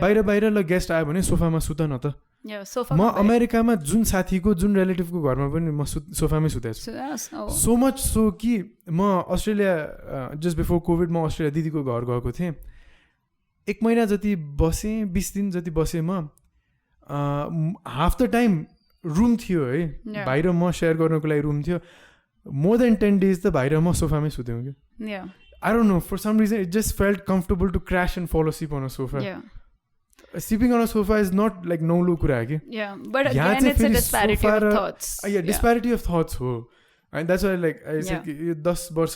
बाहिर ल गेस्ट आयो भने सोफामा सुत न त. म अमेरिकामा जुन साथीको जुन रिलेटिभको घरमा पनि म सोफामै सुतेको छु. सो मच सो कि म अस्ट्रेलिया जस्ट बिफोर कोभिड म अस्ट्रेलिया दिदीको घर गएको थिएँ. 1 महिना जति बसेँ, 20 दिन जति बसेँ म. हाफ द टाइम रुम थियो है, बाहिर म सेयर गर्नको लागि रुम थियो. मोर देन 10 days त बाहिर म सोफामै सुत्यौँ कि. I don't know, for some reason it just felt comfortable to crash and fall asleep on a sofa. Sleeping on a sofa is not like no look kura hai. But again it's a disparity of thoughts. Disparity of thoughts ho. And that's why like I said 10 वर्ष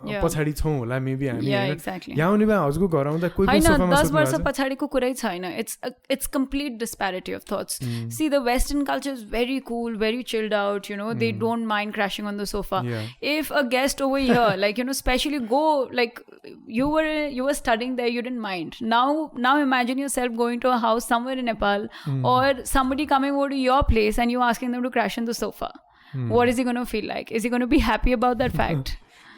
पछाडी छौँ होला maybe हामी. Exactly. यहाँ उनी हजुरको घर आउँदा कोही सोफामा 10 वर्ष पछाडीको कुरै छैन. It's complete disparity of thoughts. See, the Western culture is very cool, very chilled out, you know, they don't mind crashing on the sofa. If a guest over here, like, you know, especially go, like, you were studying there, you didn't mind. Now imagine yourself going to a house somewhere in Nepal or somebody coming over to your place and you asking them to crash on the sofa. What is he going to feel like? Is he going to be happy about that fact?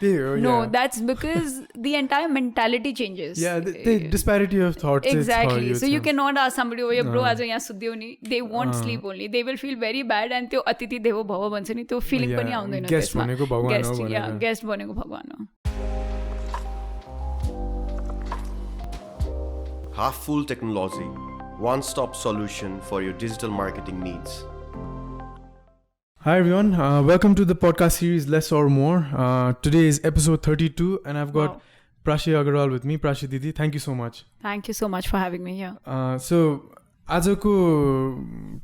No, that's because the entire mentality changes. The disparity of thoughts. Exactly. So you cannot ask somebody, oh, bro, aaj yahan sudhyo ni. They won't sleep only. They will feel very bad and त्यो अतिथि देवो भव भन्छ नि, त्यो feeling पनि आउँदैन. Guest भनेको भगवान हो भनेर. Guest भनेको भगवान हो. Half Full Technology, one-stop solution for your digital marketing needs. Hi everyone, welcome to the podcast series Less or More. Today is episode 32 and I've got Prashi Agrawal with me. Prashi Didi, thank you so much. Thank you so much for having me here. So, आजको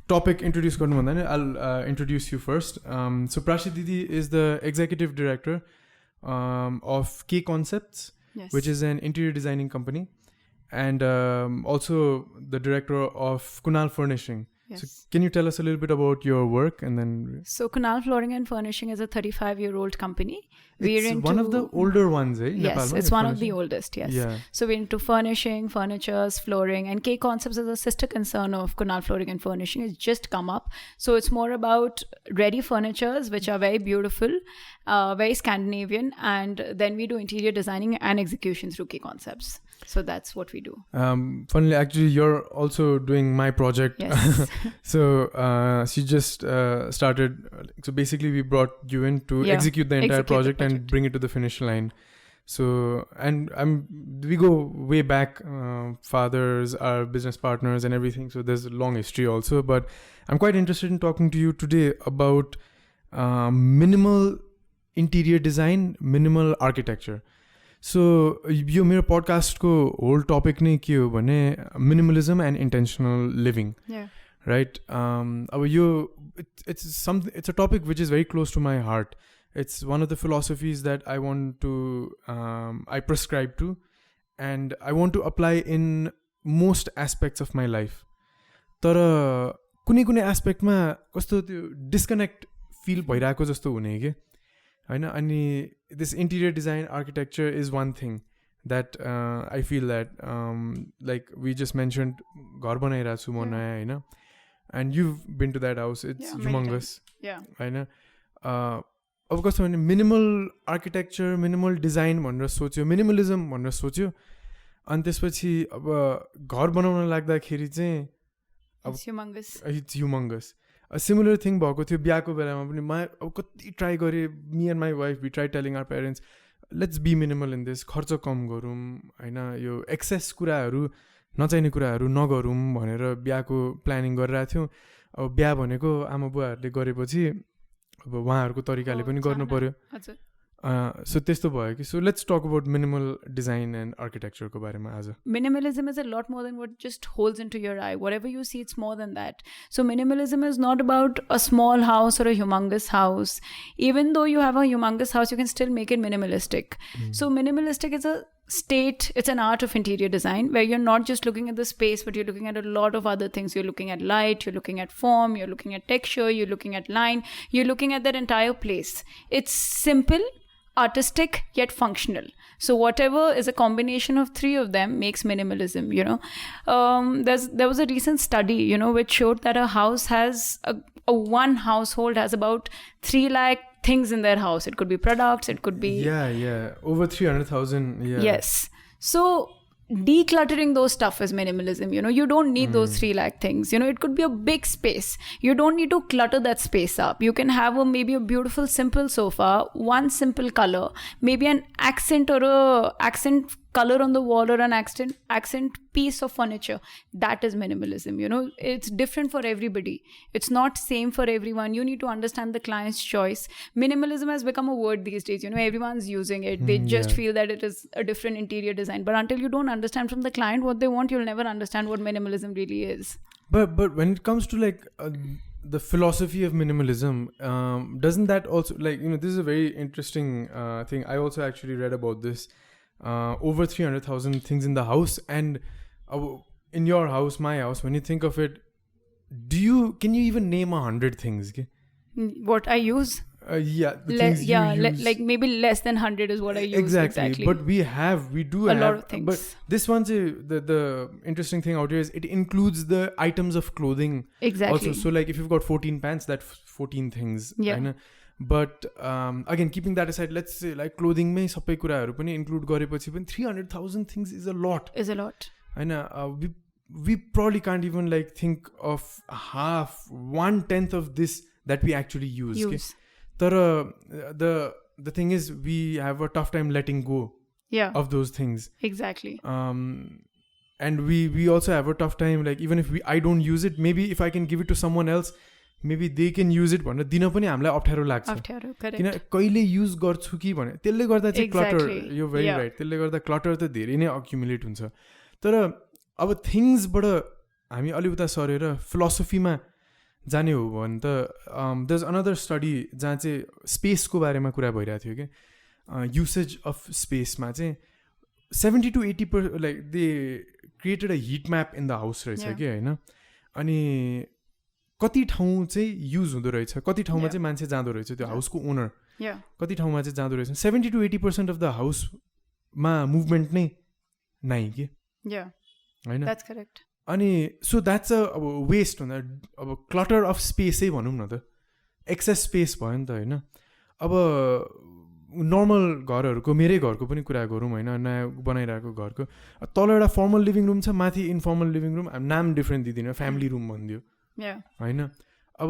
topic introduce गर्नु भन्दा नि I'll introduce you first. So Prashi Didi is the executive director of K Concepts, which is an interior designing company, and also the director of Kunal Furnishing. So can you tell us a little bit about your work and then... So Kunal Flooring and Furnishing is a 35-year-old company. It's one of the older ones, eh? Yes, Nepal, it's one of the oldest, yes. So we're into furnishing, furnitures, flooring, and K Concepts is a sister concern of Kunal Flooring and Furnishing. It's just come up. So it's more about ready furnitures, which are very beautiful, very Scandinavian, and then we do interior designing and execution through K Concepts. So that's what we do. Funnily, actually, you're also doing my project. Yes. So she just started. So basically, we brought you in to execute the entire project and bring it to the finish line. So, and we go way back. Fathers are business partners and everything. So there's a long history also. But I'm quite interested in talking to you today about minimal interior design, minimal architecture. So यो मेरो पडकास्टको whole topic नै के हो भने minimalism end intentional living, right? अब यो it's a topic which is very close to my heart. It's one of the philosophies that I want to I prescribe to and I want to apply in most aspects of my life. तर कुनै एस्पेक्टमा कस्तो त्यो disconnect fill भइरहेको जस्तो हुने के होइन. अनि this interior design architecture is one thing that I feel that like we just mentioned घर बनाइरहेको छु म नयाँ होइन, and you've been to that house, it's humongous होइन. अब कस्तो भने मिनिमल आर्किटेक्चर, मिनिमल डिजाइन भनेर सोच्यो, मिनिमलिजम भनेर सोच्यो, अनि त्यसपछि अब घर बनाउन लाग्दाखेरि चाहिँ it's humongous. A similar thing भएको थियो बिहाको बेलामा पनि. अब कति ट्राई गरेँ, me and my wife, we try telling our parents let's be minimal in this, खर्च कम गरौँ होइन, यो एक्सेस कुराहरू नचाहिने कुराहरू नगरौँ भनेर बिहाको प्लानिङ गरिरहेको थियौँ. अब बिहा भनेको आमा बुवाहरूले गरेपछि अब उहाँहरूको तरिकाले पनि गर्नु पर्यो. So त्यस्तो भयो कि. So let's talk about minimal design and architecture को बारेमा आज. Minimalism is a lot more than what just holds into your eye. Whatever you see, it's more than that. So minimalism is not about a small house or a humongous house. Even though you have a humongous house, you can still make it minimalistic. So minimalistic is a state, it's an art of interior design where you're not just looking at the space, but you're looking at a lot of other things. You're looking at light, you're looking at form, you're looking at texture, you're looking at line, you're looking at that entire place. It's simple, artistic yet functional. So whatever is a combination of three of them makes minimalism, you know. There was a recent study, you know, which showed that a house has one household has about 3 lakh things in their house. It could be products, it could be over 300,000. Yes. So decluttering those stuff is minimalism. You don't need those 3 lakh things. It could be a big space. You don't need to clutter that space up. You can have maybe a beautiful simple sofa, one simple color, maybe an accent or a accent color on the wall, or an accent piece of furniture. That is minimalism. It's different for everybody. It's not same for everyone. You need to understand the client's choice. Minimalism has become a word these days. Everyone's using it. They just feel that it is a different interior design. But until you don't understand from the client what they want, you'll never understand what minimalism really is. But when it comes to like the philosophy of minimalism, doesn't that also, like, this is a very interesting thing. I also actually read about this. Over 300,000 things in the house, and in your house, my house, when you think of it, can you even name 100 things? Okay? What I use? Things you use. Like maybe less than 100 is what I use. Exactly. But we do have a lot of things. But this one's the interesting thing out here is it includes the items of clothing. Exactly. Also, so like if you've got 14 pants, that's 14 things. Yeah. But again, keeping that aside, let's say like clothing mein sabai kuraharu pani include garepachi pani 300,000 things is a lot. And we probably can't even like think of 1/10 of this that we actually use. Okay? The thing is, we have a tough time letting go of those things. Exactly. And we also have a tough time, like even if I don't use it, maybe if I can give it to someone else, maybe they can use it भनेर दिन पनि हामीलाई अप्ठ्यारो लाग्छ किन कहिले use गर्छु कि भने त्यसले गर्दा चाहिँ क्लटर, यो भेरी राइट, त्यसले गर्दा क्लटर त धेरै नै अक्युमुलेट हुन्छ. तर अब थिङ्सबाट हामी अलि उता सरेर फिलोसफीमा जाने हो भने त देयर इज अनदर स्टडी जहाँ चाहिँ स्पेसको बारेमा कुरा भइरहेको थियो कि युसेज अफ स्पेसमा चाहिँ 70 to 80% like they created a hit map in the house रहेछ कि होइन. अनि कति ठाउँ चाहिँ युज हुँदो रहेछ, कति ठाउँमा चाहिँ मान्छे जाँदो रहेछ, त्यो हाउसको ओनर कति ठाउँमा चाहिँ जाँदो रहेछ. 70 to 80% अफ द हाउसमा मुभमेन्ट नै नै कि होइन. अनि सो द्याट्स अब वेस्ट हुँदा अब क्लटर अफ स्पेसै भनौँ न त, एक्सेस स्पेस भयो नि त होइन. अब नर्मल घरहरूको, मेरै घरको पनि कुरा गरौँ होइन, नयाँ बनाइरहेको घरको तल एउटा फर्मल लिभिङ रुम छ, माथि इन्फर्मल लिभिङ रुम, नाम डिफ्रेन्ट दिँदिनँ, फ्यामिली रुम भनिदियो होइन. अब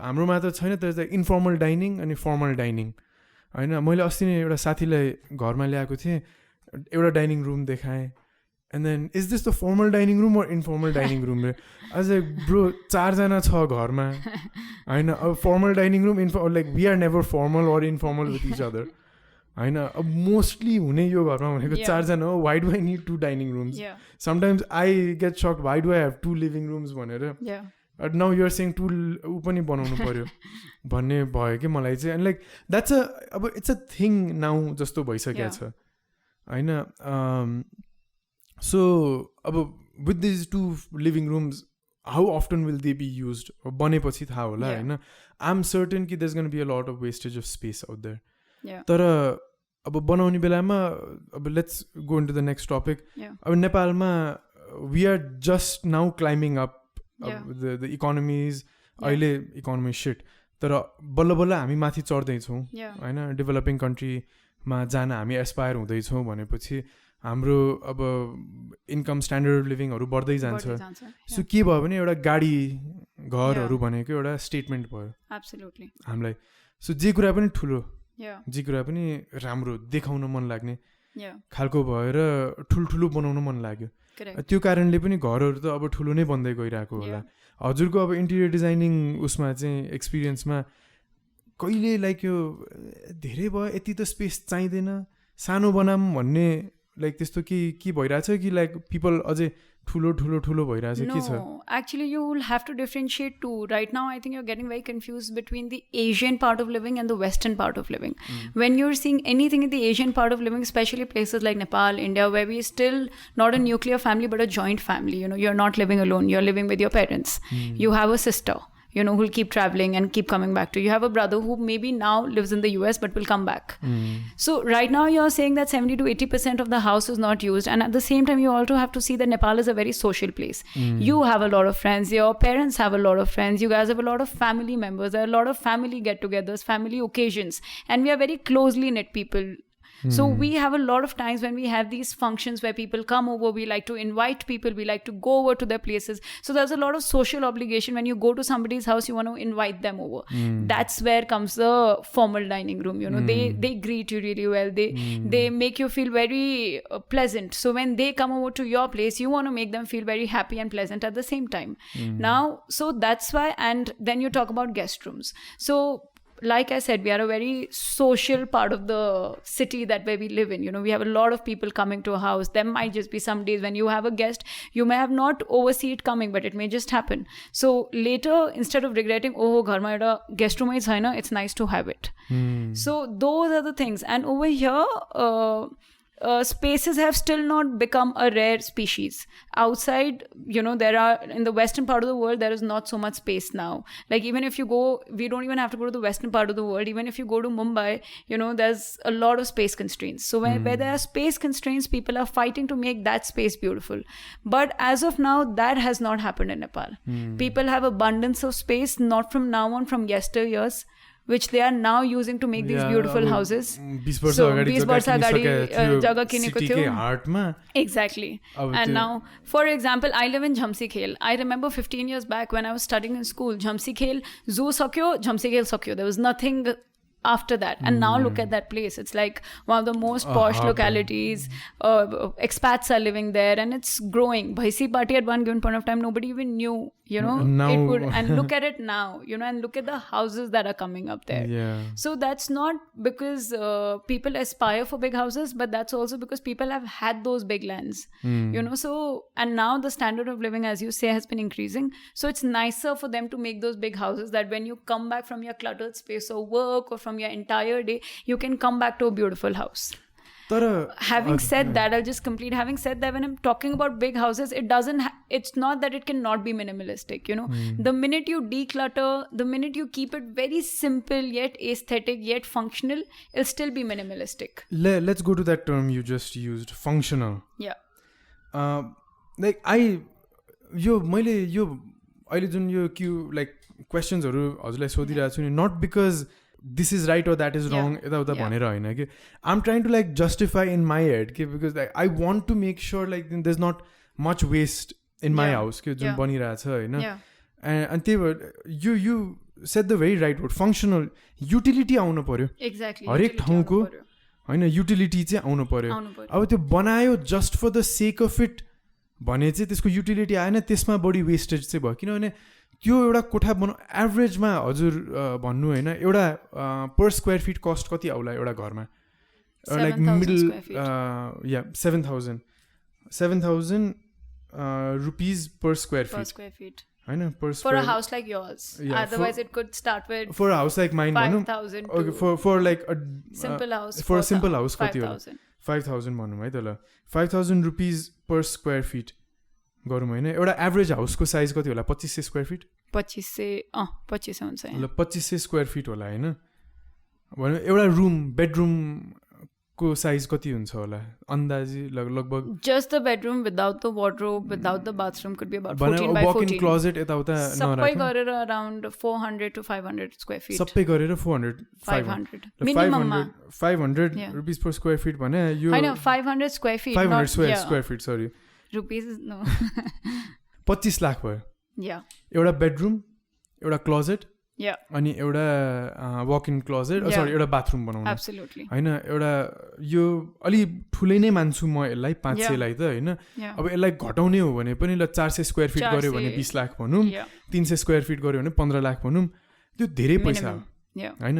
हाम्रोमा त छैन त इन्फर्मल डाइनिङ अनि फर्मल डाइनिङ होइन. मैले अस्ति नै एउटा साथीलाई घरमा ल्याएको थिएँ, एउटा डाइनिङ रुम देखाएँ, and then is this the formal dining room or informal dining room रे? अझ ब्रो 4जना छ घरमा होइन. अब formal dining room like we are never formal or informal with each other होइन. अब मोस्टली हुने यो घरमा भनेको 4जना हो. Why do I need 2 dining rooms? Sometimes I get sucked, why do I have 2 living rooms भनेर. नाउ युआर सेङ 2 ऊ पनि बनाउनु पर्यो भन्ने भयो कि मलाई चाहिँ. एन्ड लाइक द्याट्स अब इट्स अ थिङ नाउ जस्तो भइसकेको छ होइन. सो अब with these 2 living rooms how often will they be used? बनेपछि थाहा होला होइन. आइ एम सर्टेन कि there is gonna be a lot of wastage of space out there. तर अब बनाउने बेलामा अब let's go into the next topic. अब नेपालमा we are just now climbing up the economies. अहिले इकोनोमी सिट, तर बल्ल बल्ल हामी माथि चढ्दैछौँ होइन. डेभलपिङ कन्ट्रीमा जान हामी एस्पायर हुँदैछौँ भनेपछि हाम्रो अब इन्कम स्ट्यान्डर्ड लिभिङहरू बढ्दै जान्छ. सो के भयो भने एउटा गाडी घरहरू भनेको एउटा स्टेटमेन्ट भयो हामीलाई. सो जे कुरा पनि ठुलो, जे कुरा पनि राम्रो देखाउन मन लाग्ने खालको भएर ठुल्ठुलो बनाउन मन लाग्यो. त्यो कारणले पनि घरहरू त अब ठुलो नै बन्दै गइरहेको होला. हजुरको अब इन्टिरियर डिजाइनिङ उसमा चाहिँ एक्सपिरियन्समा कहिले लाइक यो धेरै भयो, यति त स्पेस चाहिँदैन, सानो बनाऊँ भन्ने लाइक त्यस्तो के भइरहेछ कि लाइक पिपल अझै ठुलो ठुलो ठुलो भइरहेछ के छ? No, actually you will have to differentiate too. Right now I think you're getting very confused between the Asian part of living and the Western part of living. When you're seeing anything in the Asian part of living, especially places like Nepal, India, where we still not a nuclear family but a joint family, you're not living alone, you're living with your parents. You have a sister, who'll keep traveling and keep coming back to you. You have a brother who maybe now lives in the US but will come back. So right now you're saying that 70 to 80% of the house is not used, and at the same time you also have to see that Nepal is a very social place. You have a lot of friends, your parents have a lot of friends, you guys have a lot of family members, there are a lot of family get-togethers, family occasions, and we are very closely knit people. So we have a lot of times when we have these functions where people come over, we like to invite people, we like to go over to their places. So there's a lot of social obligation. When you go to somebody's house, you want to invite them over. That's where comes the formal dining room. You know, they greet you really well. They make you feel very pleasant. So when they come over to your place, you want to make them feel very happy and pleasant at the same time. Now, so that's why. And then you talk about guest rooms. So like I said, we are a very social part of the city that where we live in. You know, we have a lot of people coming to a house. There might just be some days when you have a guest, you may have not oversee it coming, but it may just happen. So later, instead of regretting, oh, gharma euta guest room is haina, it's nice to have it. So those are the things. And over here, spaces have still not become a rare species. Outside, you know, there are, in the western part of the world, there is not so much space now. Like even if you go, we don't even have to go to the western part of the world. Even if you go to Mumbai, you know, there's a lot of space constraints. So where there are space constraints, people are fighting to make that space beautiful. But as of now, that has not happened in Nepal. People have abundance of space, not from now on, from yesteryears, which they are now using to make these beautiful houses. So 20 वर्ष अगाडि जग्गा किनेको थियो. Exactly. And now, for example, I live in Jhamsi Khel. I remember 15 years back when I was studying in school, Jhamsi Khel, zoo sakyo, Jhamsi Khel sakyo. There was nothing after that. And now look at that place. It's like one of the most posh localities. Expats are living there and it's growing. Bhaisi Party at one given point of time, nobody even knew, you know, now, it would. And look at it now, you know, and look at the houses that are coming up there. Yeah. So that's not because people aspire for big houses, but that's also because people have had those big lands, you know. So, and now the standard of living, as you say, has been increasing. So it's nicer for them to make those big houses that when you come back from your cluttered space or work or from your entire day, you can come back to a beautiful house. Having said that, I'll just complete. Having said that, when I'm talking about big houses, it doesn't. It's not that it cannot be minimalistic. You know, the minute you declutter, the minute you keep it very simple yet aesthetic yet functional, it'll still be minimalistic. Let's go to that term you just used, functional. Yeah. Like मैले यो अहिले जुन यो like questions-हरु हजुरलाई सोधिरहेको छु नि, not because this is right or that is wrong, यता भनेर हैन के. I'm trying to like justify in my head के, because like I want to make sure like there's not much waste in my house के जुन बनिरहेछ हैन. And त्यही भएर you said the very right word, functional. Utility आउनु पर्यो. Exactly. हरेक ठाउँको हैन utility चाहिँ आउनु पर्यो. अब त्यो बनायो just for the sake of it भने चाहिँ त्यसको युटिलिटी आएन, त्यसमा बढी वेस्टेज चाहिँ भयो. किनभने त्यो एउटा कोठा एभरेजमा हजुर भन्नु होइन, एउटा पर स्क्वायर फिट कस्ट कति आउला एउटा घरमा, like middle 7,000 rupees per square feet होइन. For a house like yours. Otherwise it could start with for a house like mine 5,000. Okay, for like a simple house. For a simple house कति होला? 5,000 भनौँ है त ल. 5,000 rupees per square feet गरौँ होइन. एउटा एभरेज हाउसको साइज कति होला? 2500 स्क्वायर फिट. 2500 हुन्छ ल. 2500 स्क्वायर फिट होला होइन. भने एउटा रुम बेडरुमको साइज कति हुन्छ होला अन्दाजी? लगभग just the bedroom without the wardrobe, without the bathroom could be about 14 by 14. walk-in closet यताउता सबै गरेर around 400 to 500 square feet. सबै गरेर 500 minimum 500 rupees per square feet भने यो हैन 500 square feet 500 square feet sorry rupees no 25 lakh भयो. एउटा bedroom, एउटा closet, अनि एउटा वक-इन क्लोजेट, सरी एउटा बाथरुम बनाउनु. एब्सोल्युटली हैन. एउटा यो अलि ठुलै नै मान्छु म यसलाई 500 लाई त हैन. अब यसलाई घटाउने हो भने पनि ल 400 स्क्वायर फिट गर्यो भने 20 लाख भनौँ, 300 स्क्वायर फिट गर्यो भने 15 लाख भनौँ. त्यो धेरै पैसा हो हैन.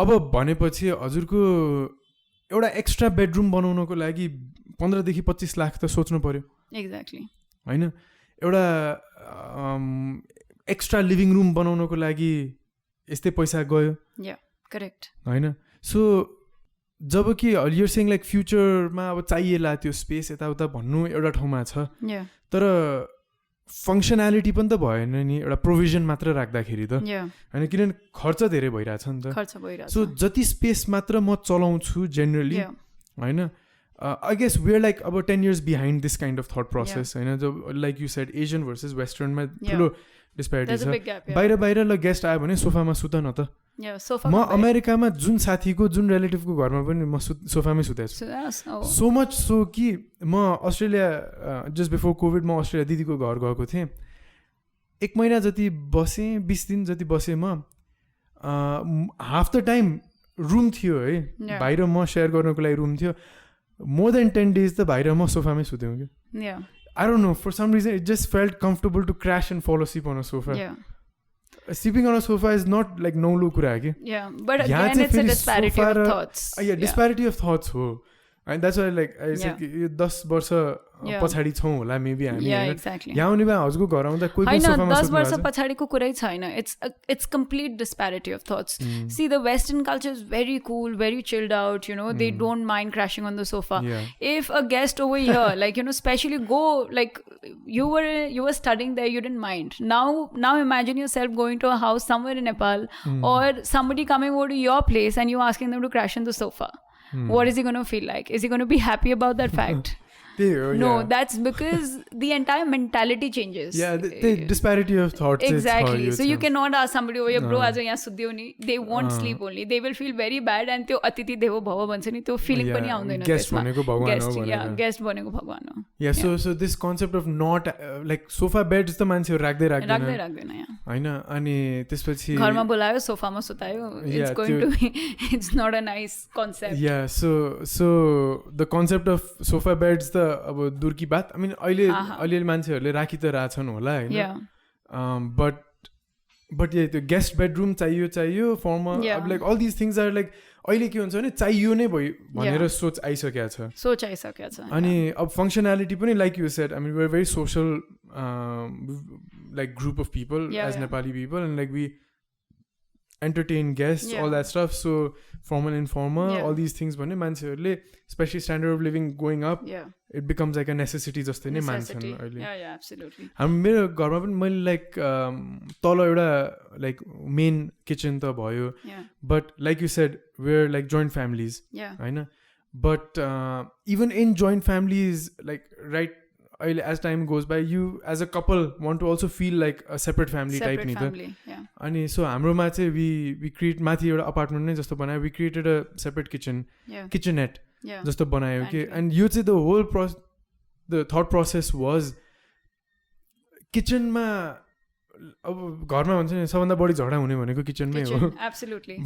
अब भनेपछि हजुरको एउटा एक्स्ट्रा बेडरुम बनाउनको लागि 15 देखि 25 लाख त सोच्नु पर्यो. एक्ज्याक्टली हैन. एउटा एक्स्ट्रा लिभिङ रुम बनाउनको लागि यस्तै पैसा गयो. करेक्ट हैन. सो जब कि you're saying like फ्युचरमा अब चाहिएला त्यो स्पेस यताउता भन्नु एउटा ठाउँमा छ, तर फङ्सनालिटी पनि त भएन नि एउटा प्रोभिजन मात्र राख्दाखेरि त हैन. किनभने खर्च धेरै भइरहेछ नि त. सो जति स्पेस मात्र म चलाउँछु जेनरली हैन. I guess we're like about 10 years behind this kind of thought process. हैन. जब like you said Asian versus Western मा ठुलो डिस्प्यारिटी छ. बाहिर ल गेस्ट आयो भने सोफामा सुत न त म अमेरिकामा जुन साथीको जुन रिलेटिभको घरमा पनि म सोफामै सुतेको छु सो मच सो कि म अस्ट्रेलिया जस्ट बिफोर कोभिड म अस्ट्रेलिया दिदीको घर गएको थिएँ 1 महिना जति बसेँ 20 दिन जति बसेँ म हाफ द टाइम रुम थियो है बाहिर म सेयर गर्नको लागि रुम थियो मोर देन 10 days त बाहिर म सोफामै सुत्यौँ कि I don't know, for some reason it just felt comfortable to crash and fall asleep on a sofa. Sleeping on a sofa is not like no look kura hai. Yeah, but again it's a disparity of thoughts. Disparity of thoughts ho. And that's why like I said 10 वर्ष पछाडी छौँ होला maybe हामी यहाँ आउने बा हजुरको घर आउँदा कोही पनि सोफामा सुत्नु 10 वर्ष पछाडीको कुरै छैन it's complete disparity of thoughts. See, the Western culture is very cool, very chilled out, you know, they don't mind crashing on the sofa. If a guest over here like, you know, especially go like you were studying there, you didn't mind. Now imagine yourself going to a house somewhere in Nepal or somebody coming over to your place and you asking them to crash on the sofa. What is he going to feel like? Is he going to be happy about that fact? No, that's because the entire mentality changes. The disparity of thoughts. Exactly. So you cannot ask somebody, oh, bro, aaj yahan sudhyo ni. They won't sleep only. They will feel very bad and त्यो अतिथि देवो भव भन्छ नि त्यो feeling पनि आउँदैन guest भनेको भगवान हो भनेर. Guest भनेको भगवान हो. So this concept of not like sofa beds त मान्छेहरु राख्दैन हैन अनि त्यसपछि घरमा बोलायो सोफामा सुतायो. It's going to be it's not a nice concept. So the concept of sofa beds अब दूर की बात. I mean अहिले मान्छेहरूले राखी त राछन् होला हैन but त्यो गेस्ट बेडरुम चाहियो फर्मल अब like all these things are like अहिले के हुन्छ भने चाहियो नै भयो भनेर सोच आइसकेको छ अनि अब फंक्शनालिटी पनि like you said, I mean we're a very social like group of people as Nepali people and like we entertain guests all that stuff, so formal informal all these things भन्ने मान्छेहरूले especially standard of living going up it becomes like a necessity जस्तै नै मान्छन् अहिले. Absolutely. हामी मेरो घरमा पनि मैले लाइक तल एउटा लाइक मेन किचन त भयो but like you said we're like joint families Hahn but even in joint families like right as time goes by you as a couple want to also feel like a separate family type ni ta ani so hamroma chai we create mathi euta apartment nai jasto banayo, we created a separate kitchenette jasto banayo ke and you say the whole the thought process was kitchen ma अब घरमा भन्छ नि सबभन्दा बढी झगडा हुने भनेको किचनमै हो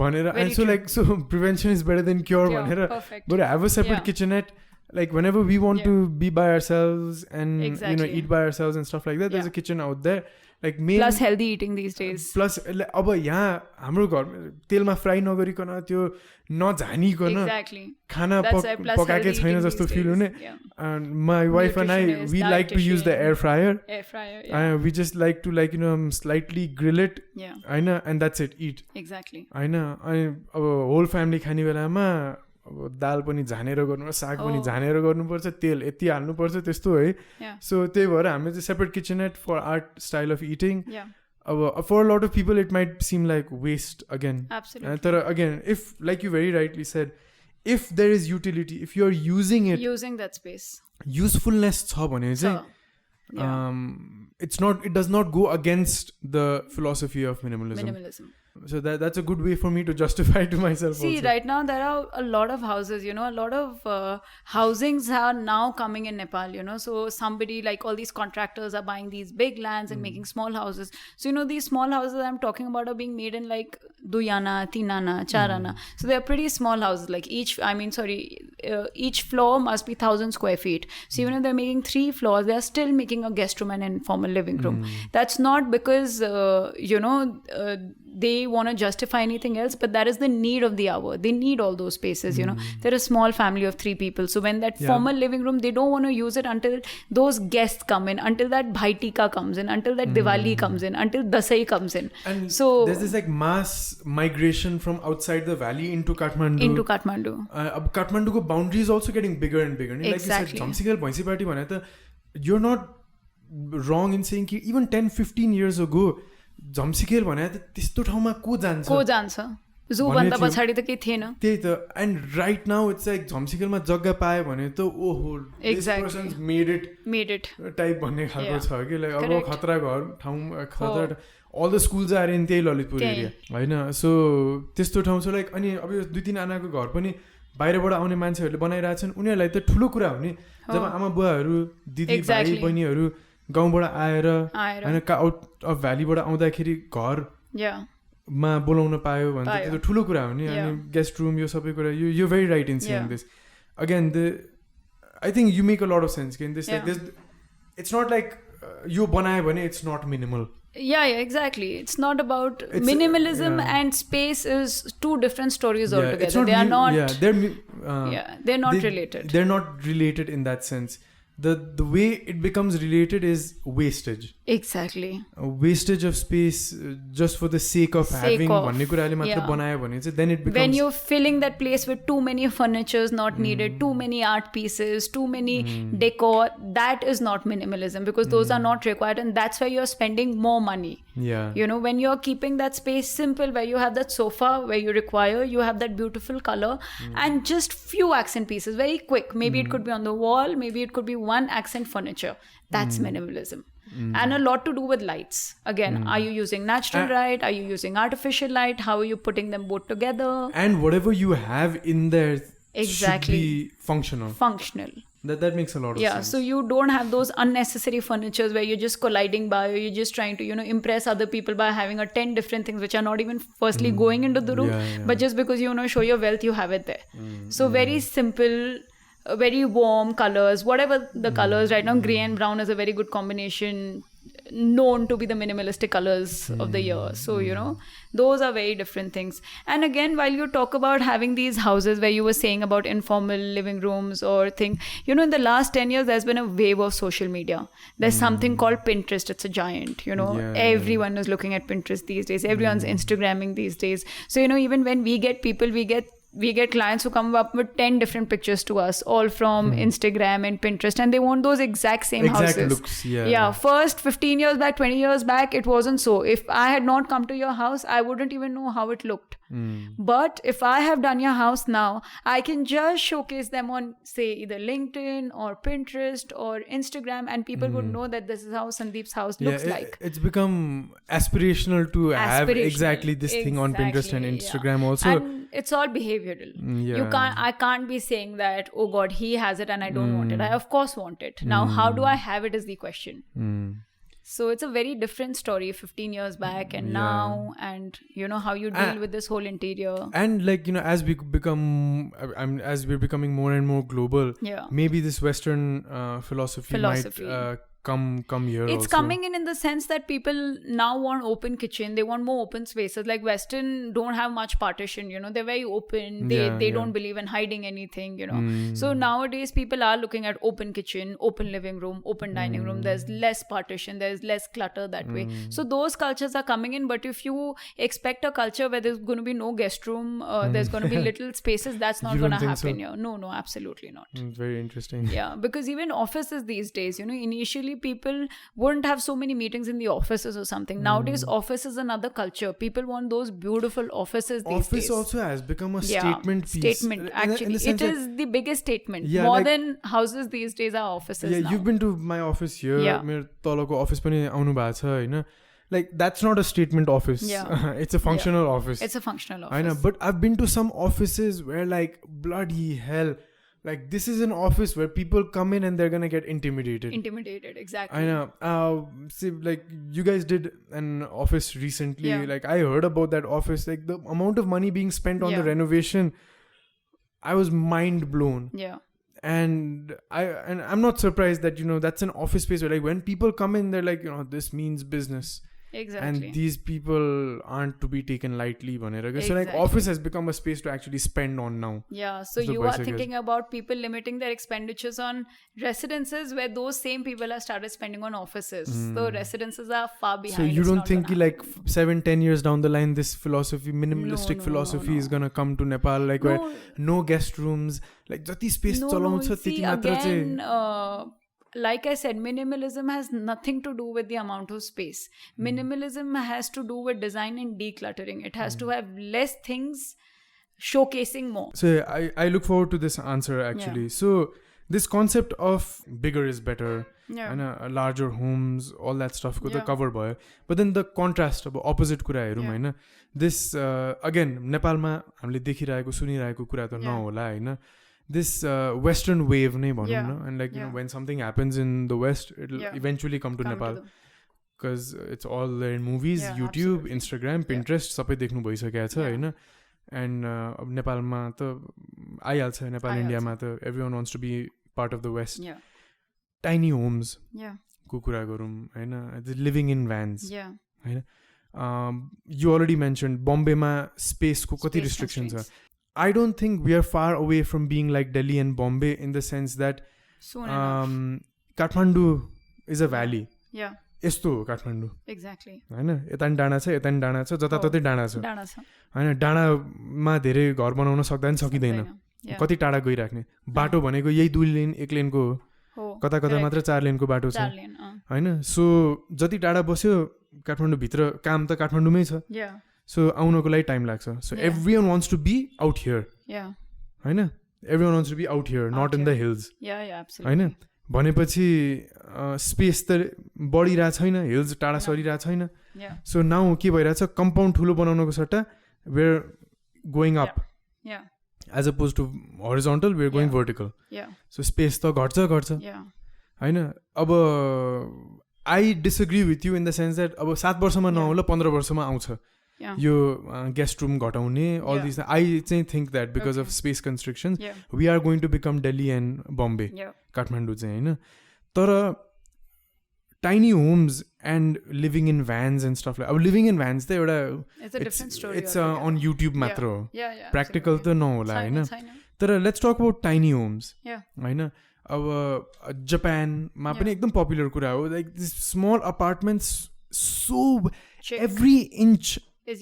भनेर and so like so prevention is better than cure भनेर but have a separate kitchenette. Like whenever we want to be by ourselves and you know eat by ourselves and stuff like that, there's a kitchen out there. Like plus healthy eating these days. Plus अब यहाँ हाम्रो घर तेलमा fry नगरिकन त्यो नझानिकन खाना पकाएकै छैन जस्तो फिल हुने. And my wife and I we like to use the air fryer. We just like to like you know slightly grill it. And that's it, eat. Exactly. अनि अब whole family खाने बेलामा अब दाल पनि झानेर गर्नु साग पनि झानेर गर्नुपर्छ तेल यति हाल्नुपर्छ त्यस्तो है. सो त्यही भएर हामीले चाहिँ separate kitchenette for art style of eating. अब for a lot of people it might seem like waste again तर again if like you very rightly said if there is utility if you are using that space usefulness छ भने चाहिँ it does not go against the philosophy of minimalism. So that's a good way for me to justify to myself. See, also. Right now there are a lot of houses, you know, a lot of housings are now coming in Nepal, you know. So somebody like all these contractors are buying these big lands and making small houses. So, you know, these small houses I'm talking about are being made in like 2 ana, 3 ana, 4 ana. So they're pretty small houses. Like each floor must be 1,000 square feet. So even if they're making 3 floors, they're still making a guest room and an informal living room. That's not because, you know, they want to justify anything else, but that is the need of the hour. They need all those spaces, you know. They're a small family of 3 people. So when that formal living room, they don't want to use it until those guests come in, until that Bhai Tika comes in, until that Diwali comes in, until Dasai comes in. And so there's this like mass migration from outside the valley into Kathmandu. Kathmandu's boundary is also getting bigger and bigger. Exactly. Like you said, Jamsikal Bhaisi Party bhane ta you're not wrong in saying कि even 10-15 years ago जम्सिकेल भने त त्यस्तो ठाउँमा को जान्छ जू भन्दा पछाडि त केही थिएन त्यही त and right now it's like झम्सिकलमा जग्गा पायो भने त ओहो this person made it type भन्ने खालको छ कि लाइक अब खतरा घर ठाउँ खतरा अल द स्कुल्स आएर इन त्यही ललितपुर एरिया होइन सो त्यस्तो ठाउँ छ लाइक अनि अब यो 2-3 आनाको घर पनि बाहिरबाट आउने मान्छेहरूले बनाइरहेछन् उनीहरूलाई त ठुलो कुरा हो नि जब आमा बुवाहरू दिदी भाइ बहिनीहरू गाउँबाट आएर होइन आउट अफ भ्यालीबाट आउँदाखेरि घरमा बोलाउन पायो भने त त्यो ठुलो कुरा हो नि अनि गेस्ट रुम यो सबै कुरा you very right in saying this again I think you make a lot of sense कि this like this it's not like यो बनायो भने it's not minimal Yeah, exactly. It's not about minimalism and space is two different stories altogether. They are not. They're not related. They're not related in that sense. The way it becomes related is wastage. Exactly. Wastage of space just for the sake of having भन्ने कुराले मात्र बनायो भने चाहिँ then it becomes when you're filling that place with too many furnitures not needed, too many art pieces, too many decor, that is not minimalism because those are not required and that's why you're spending more money. You know, when you're keeping that space simple where you have that sofa where you require, you have that beautiful color and just few accent pieces, very quick. Maybe it could be on the wall, maybe it could be one accent furniture. That's minimalism. And a lot to do with lights. Again, are you using natural light? Are you using artificial light? How are you putting them both together? And whatever you have in there should be functional. That makes a lot of sense. So you don't have those unnecessary furnitures where you're just colliding by or you're just trying to, you know, impress other people by having 10 different things which are not even firstly going into the room, but just because you want to show your wealth, you have it there. So very simple, very warm colors, whatever the colors right now, grey and brown is a very good combination, known to be the minimalistic colors of the year. So, you know, those are very different things. And again, while you talk about having these houses where you were saying about informal living rooms or thing, you know, in the last 10 years, there's been a wave of social media. There's something called Pinterest. It's a giant, you know, everyone is looking at Pinterest these days. Everyone's Instagramming these days. So, you know, even when we get people, we get clients who come up with 10 different pictures to us, all from Instagram and Pinterest, and they want those exact same houses. Looks, first 15 years back, 20 years back, it wasn't so. If I had not come to your house, I wouldn't even know how it looked. But if I have done your house now, I can just showcase them on, say, either LinkedIn or Pinterest or Instagram, and people would know that this is how Sandeep's house looks like. It's become aspirational to have exactly this thing on Pinterest and Instagram also. And it's all behavioral. I can't be saying that, oh God, he has it and I don't want it. I of course want it. Now, how do I have it is the question. So it's a very different story 15 years back and now, and you know how you deal with this whole interior. And like, you know, as we're becoming more and more global, maybe this Western philosophy might come here. It's also coming in the sense that people now want open kitchen. They want more open spaces. Like Western don't have much partition, you know, they're very open. They don't believe in hiding anything, you know. So nowadays people are looking at open kitchen, open living room, open dining room. There's less partition, there's less clutter that way. So those cultures are coming in, but if you expect a culture where there's going to be no guest room, there's going to be little spaces, that's not going to happen here. No, absolutely not. Very interesting. Because even offices these days, you know, initially people wouldn't have so many meetings in the offices or something. Nowadays, office is another culture. People want those beautiful offices these days. Office also has become a statement piece. Actually. It is the biggest statement. More than houses these days are offices now. You've been to my office here. मेरो तलको office पनि आउनु भएको छ हैन. Like, that's not a statement office. It's a functional office. It's a functional office. I know, but I've been to some offices where, like, bloody hell, like, this is an office where people come in and they're gonna get intimidated. Exactly. I know. See, like, you guys did an office recently. Like, I heard about that office. Like, the amount of money being spent on the renovation, I was mind blown. And I'm not surprised that, you know, that's an office space where, like, when people come in, they're like, you know, this means business. Exactly. And these people aren't to be taken lightly. So like, office has become a space to actually spend on now. So you are thinking about people limiting their expenditures on residences where those same people have started spending on offices. So residences are far behind. So you don't think like 7-10 years down the line, this philosophy, minimalistic philosophy is gonna come to Nepal, like where no guest rooms, like jati space chalauncha त्यति मात्र चाहिँ like I said, minimalism has nothing to do with the amount of space. Minimalism has to do with design and decluttering. It has to have less things showcasing more. So I look forward to this answer actually. So this concept of bigger is better and larger homes, all that stuff ko ta cover bhayo. But then the contrast of opposite कुरा हेरौँ हैन. This again नेपालमा हामीले देखिरहेको सुनिरहेको कुरा त नहोला हैन. This Western wave नै भनौँ न, and like you know, when something happens in the West, it'll eventually come to Nepal because it's all there in movies, YouTube, absolutely. Instagram, Pinterest, सबै देख्नु भइसकेको छ हैन. And अब नेपालमा त आइहाल्छ, नेपाल इन्डियामा त everyone wants to be part of the West. Tiny homes को कुरा गरौँ हैन, living in vans Hahn. You already mentioned Bombay-मा space को कति restrictions छ. I don't think we are far away from being like Delhi and Bombay in the sense that Kathmandu is a valley. यस्तो हो Kathmandu. Exactly. हैन, यता नि डाँडा छ, यता नि डाँडा छ, जताततै डाँडा छ हैन. डाँडामा धेरै घर बनाउन सक्दा नि सकिँदैन, कति टाढा गइराख्ने. बाटो भनेको यही 2 लेन 1 लेनको हो, कता कता मात्र 4 लेनको बाटो छ हैन. सो जति टाढा बस्यो काठमाडौँ भित्र काम त काठमाडौँमै छ. So आउनको लागि टाइम लाग्छ. So everyone wants to be out here. Hahn, everyone wants to be out here, not in the hills. Absolutely. हैन, भनेपछि स्पेस त बढिरहेको छैन, हिल्स टाढा सरिरहेको छैन. सो नाउ के भइरहेछ, कम्पाउन्ड ठुलो बनाउनको सट्टा we're going up. As opposed to horizontal, we're going vertical. So space त घट्छ हैन. अब I disagree with you in the sense that अब 7 वर्षमा नहोला 15 वर्षमा आउँछ यो guest room घटाउने, all these. I think that because of space constrictions, we are going to become Delhi and Bombay, Kathmandu चाहिँ हैन. तर tiny homes and living in vans and stuff like, living in vans त एउटा it's a different story. It's on YouTube मात्र हो, practical त नहोला हैन. तर let's talk about tiny homes हैन. अब जापानमा पनि एकदम पपुलर कुरा हो, like this small apartments, so every inch is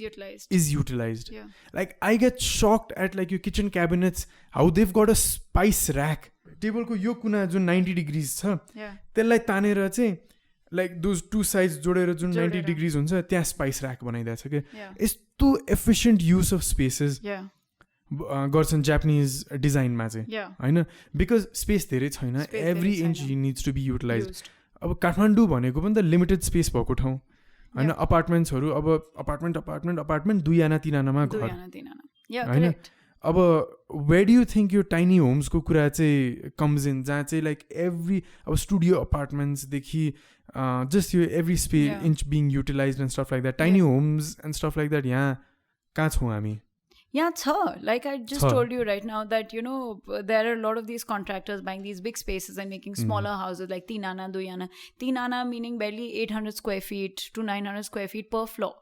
utilized. Like I get shocked at like your kitchen cabinets, how they've got a spice rack. Table को यो कुना जुन 90 degrees छ, त्यसलाई तानेर चाहिँ like those two sides जोडेर जुन 90 degrees हुन्छ त्यहाँ spice rack बनाइदिएको छ के. यस्तो efficient use of spaces गर्छन् जापानिज डिजाइनमा चाहिँ हैन. बिकज स्पेस धेरै छैन, every inch needs to be utilise. अब काठमाडौँ भनेको पनि त लिमिटेड स्पेस भएको ठाउँ हैन. अपार्टमेन्ट्सहरू अब अपार्टमेन्ट 2 आना 3 आनामा घर हैन. अब वेयर डु यु थिङ्क यो टाइनी होम्सको कुरा चाहिँ कम्स इन, जहाँ चाहिँ लाइक एभ्री अब स्टुडियो अपार्टमेन्ट्सदेखि जस्ट यो every space inch being utilized and stuff like that, tiny homes and stuff like that यहाँ कहाँ छौँ हामी? Like I just told you right now that, you know, there are a lot of these contractors buying these big spaces and making smaller houses like 3 ana, 2 ana. 3 ana meaning barely 800 square feet to 900 square feet per floor.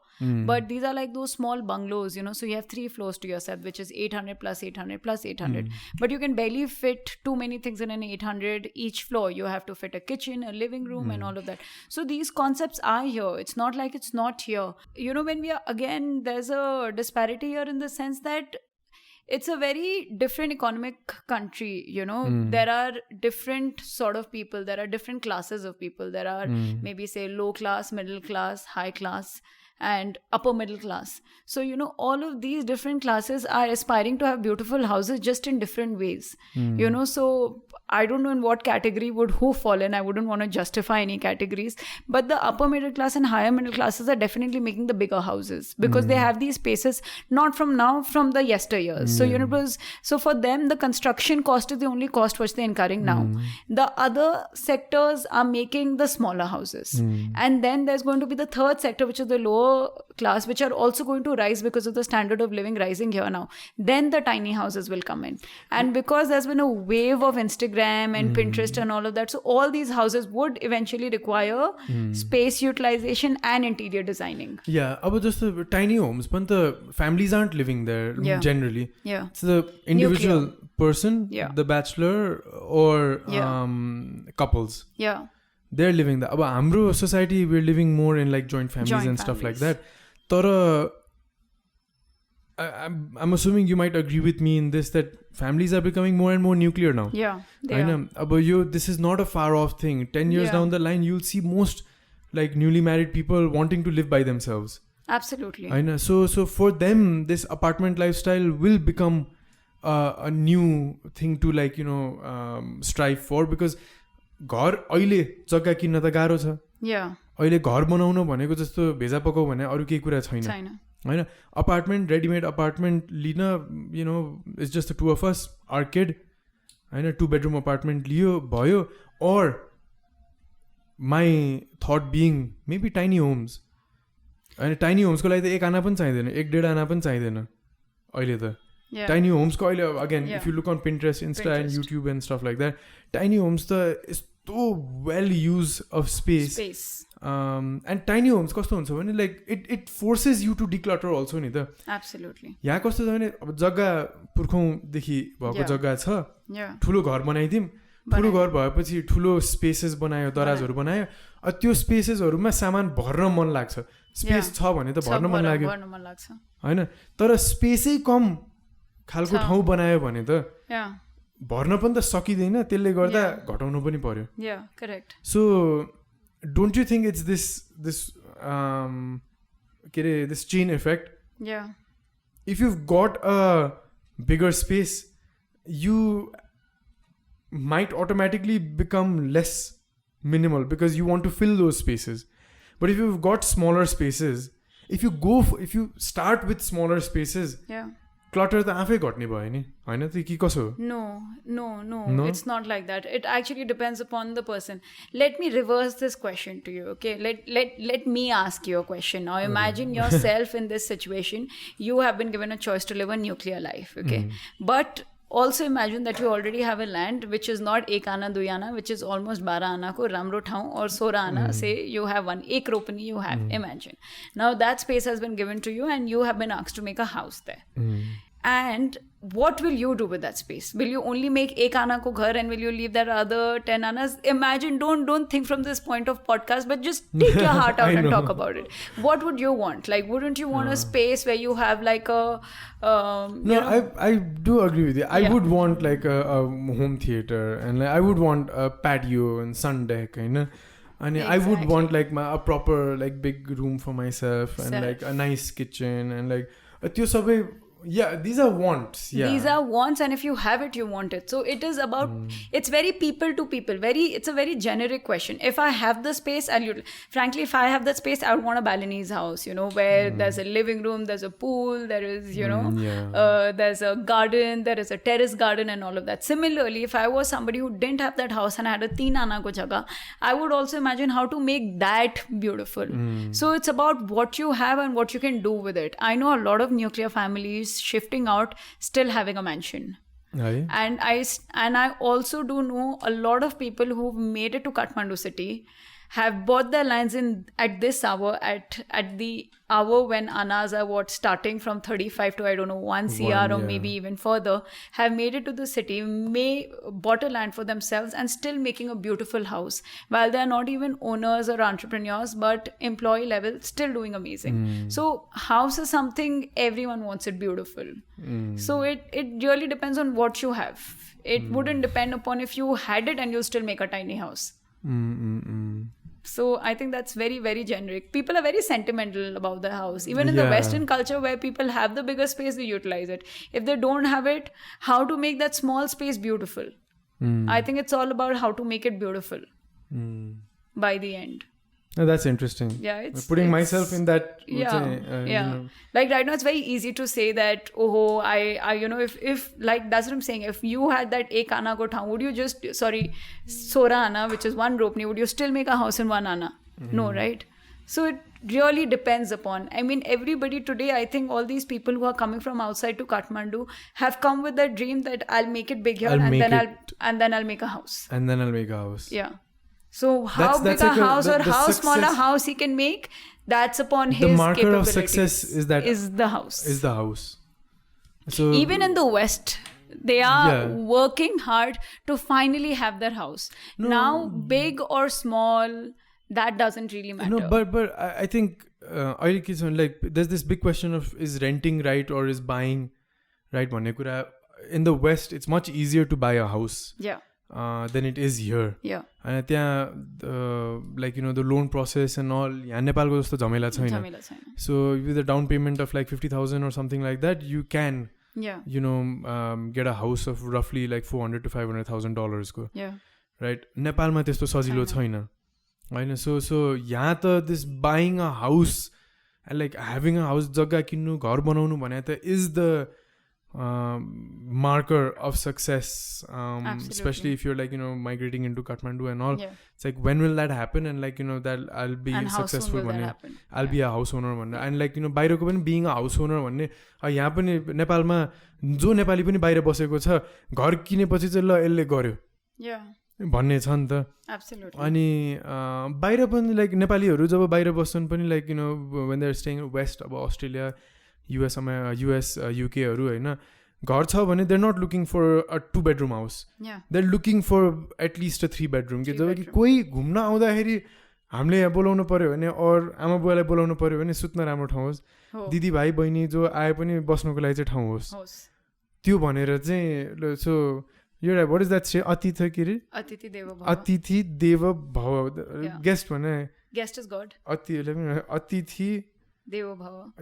But these are like those small bungalows, you know, so you have 3 floors to yourself, which is 800 plus 800 plus 800. But you can barely fit too many things in an 800 each floor. You have to fit a kitchen, a living room and all of that. So these concepts are here. It's not like it's not here. You know, when we are, again, there's a disparity here in the sense that it's a very different economic country, you know. There are different sort of people. There are different classes of people. There are maybe say low class, middle class, high class, and upper middle class. So, you know, all of these different classes are aspiring to have beautiful houses just in different ways. You know, so I don't know in what category would who fall in. I wouldn't want to justify any categories. But the upper middle class and higher middle classes are definitely making the bigger houses because they have these spaces not from now, from the yesteryears. So, you know, so for them, the construction cost is the only cost which they're incurring now. The other sectors are making the smaller houses. And then there's going to be the third sector, which is the lower class, which are also going to rise because of the standard of living rising here now. Then the tiny houses will come in. And because there's been a wave of Instagram and Pinterest and all of that, so all these houses would eventually require space utilization and interior designing. Yeah, but just the tiny homes, but the families aren't living there generally. It's the individual person, the bachelor or couples. They're living that. But in our society, we're living more in like joint families and stuff like that. Tara, I'm assuming you might agree with me in this, that families are becoming more and more nuclear now. Yeah, they are. This is not a far off thing. 10 years down the line, you'll see most like newly married people wanting to live by themselves. Absolutely. I know. So for them, this apartment lifestyle will become a new thing to like, strive for, because घर अहिले जग्गा किन्न त गाह्रो छ. अहिले घर बनाउनु भनेको जस्तो भेजा पकाउ भने अरू केही कुरा छैन होइन. अपार्टमेन्ट, रेडिमेड अपार्टमेन्ट लिन, it's just the two of us, our kid होइन, 2 bedroom अपार्टमेन्ट लियो भयो. और my thought being maybe tiny homes होइन. टाइनी होम्सको लागि त 1 आना पनि चाहिँदैन, 1.5 आना पनि चाहिँदैन अहिले त. टाइनी होम्सको अहिले again if you look on Pinterest, Insta and YouTube and stuff like that, tiny homes त यस्तो well use of space. And tiny homes कस्तो हुन्छ भने like it forces you to declutter also नि त. एब्सोल्युटली. यहाँ कस्तो छ भने अब जग्गा पुर्खौँदेखि भएको जग्गा छ, ठुलो घर बनाइदिउँ, ठुलो घर भएपछि ठुलो स्पेसेस बनायो, दराजहरू बनायो, त्यो स्पेसेसहरूमा सामान भर्न मन लाग्छ. स्पेस छ भने त भर्न मन लाग्यो होइन. तर स्पेसै कम खालको ठाउँ बनायो भने त भर्न पनि त सकिँदैन, त्यसले गर्दा घटाउनु पनि पर्यो. Correct. So don't you think it's this के अरे this chain effect? If you got a bigger space, you might automatically become less minimal because you want to fill those spaces. But if you've got smaller spaces, if you start with smaller spaces, clutter त आफै घट्ने भयो नि होइन त कि कसो? No, it's not like that. It actually depends upon the person. Let me reverse this question to you, okay? Let me ask you a question now. Imagine yourself in this situation. You have been given a choice to live a nuclear life, okay? But also imagine that you already have a land which is not 1 आना 2 आना, which is almost 12 आना को राम्रो ठाउँ, or 16 आना, say you have 1 acre पनि you have. Imagine now that space has been given to you and you have been asked to make a house there. And what will you do with that space? Will you only make 1 आना को घर and will you leave that other 10 आनाs? Imagine, don't think from this point of podcast, but just take your heart out and talk about it. What would you want? Like, wouldn't you want a space where you have like a I do agree with you. I would want like a home theater, and like, I would want a patio and sun deck, you know. And I would want like a proper like big room for myself and like a nice kitchen and like these are wants. These are wants, and if you have it, you want it. So it is about, it's very people to people. It's a very generic question. If I have the space, frankly, if I have that space, I would want a Balinese house, where there's a living room, there's a pool, there is, there's a garden, there is a terrace garden and all of that. Similarly, if I was somebody who didn't have that house and had a 3 आना को जगह, I would also imagine how to make that beautiful. So it's about what you have and what you can do with it. I know a lot of nuclear families shifting out, still having a mansion. And I also do know a lot of people who've made it to Kathmandu city, have bought their lands at this hour, at the hour when anas are starting from 35 to 1 CR or maybe even further, have made it to the city, bought a land for themselves and still making a beautiful house, while they're not even owners or entrepreneurs, but employee level, still doing amazing. So house is something everyone wants it beautiful. So it really depends on what you have. It wouldn't depend upon if you had it and you still make a tiny house. So I think that's very, very generic. People are very sentimental about the house. Even in the Western culture where people have the bigger space, they utilize it. If they don't have it, how to make that small space beautiful? I think it's all about how to make it beautiful by the end. Oh, that's interesting. Yeah, it's putting myself in that. Like right now, it's very easy to say that. If like that's what I'm saying. If you had that 1 आना को ठाउँ, would you just 16 आना, which is 1 ropni, would you still make a house in 1 आना? No, right? So it really depends upon. I mean, everybody today, I think all these people who are coming from outside to Kathmandu have come with that dream that I'll make it big here and then I'll make a house. And then I'll make a house. Yeah. So how big a house or how small a house he can make, that's upon his capabilities. The marker of success is the house. Is the house. So even in the West, they are working hard to finally have their house. Now, big or small, that doesn't really matter. No, but I think like there's this big question of is renting right or is buying right? In the West, it's much easier to buy a house than it is here. Yeah. And like, the loan process and all, Nepalko jasto jhamela chaina. So with a down payment of like 50,000 or something like that, you can get a house of roughly like $400,000 to $500,000 right? Nepalma testo sajilo chaina. So यहाँ त this buying a house and like having a house जग्गा किन्नु घर बनाउनु भने त is the marker of success, especially if you're like migrating into Kathmandu and all. It's like, when will that happen? And like that I'll be successful भन्ने, I'll be a house owner भन्ने. And like बाहिरको पनि being a house owner भन्ने, यहाँ पनि नेपालमा जो नेपाली पनि बाहिर बसेको छ घर किनेपछि चाहिँ ल यसले गर्यो भन्ने छ नि त. अनि बाहिर पनि लाइक नेपालीहरू जब बाहिर बस्छन् पनि like when they're staying west, अब अस्ट्रेलिया, US UK हरू हैन, घर छ भने they're not looking for a 2-bedroom house. They're looking for at least a 3-bedroom. कि जब कि कोही घुम्न आउँदाखेरि हामीले यहाँ बोलाउनु पर्यो भने और आमा बुवालाई बोलाउनु पर्यो भने सुत्न राम्रो ठाउँ होस्, दिदी भाइ बहिनी जो आए पनि बस्नको लागि चाहिँ ठाउँ होस्, त्यो भनेर चाहिँ. सो you're right, what is that say? Atitha kiri? Atithi Deva Bhava. Guest one. Guest is God. Atithi Deva Bhava.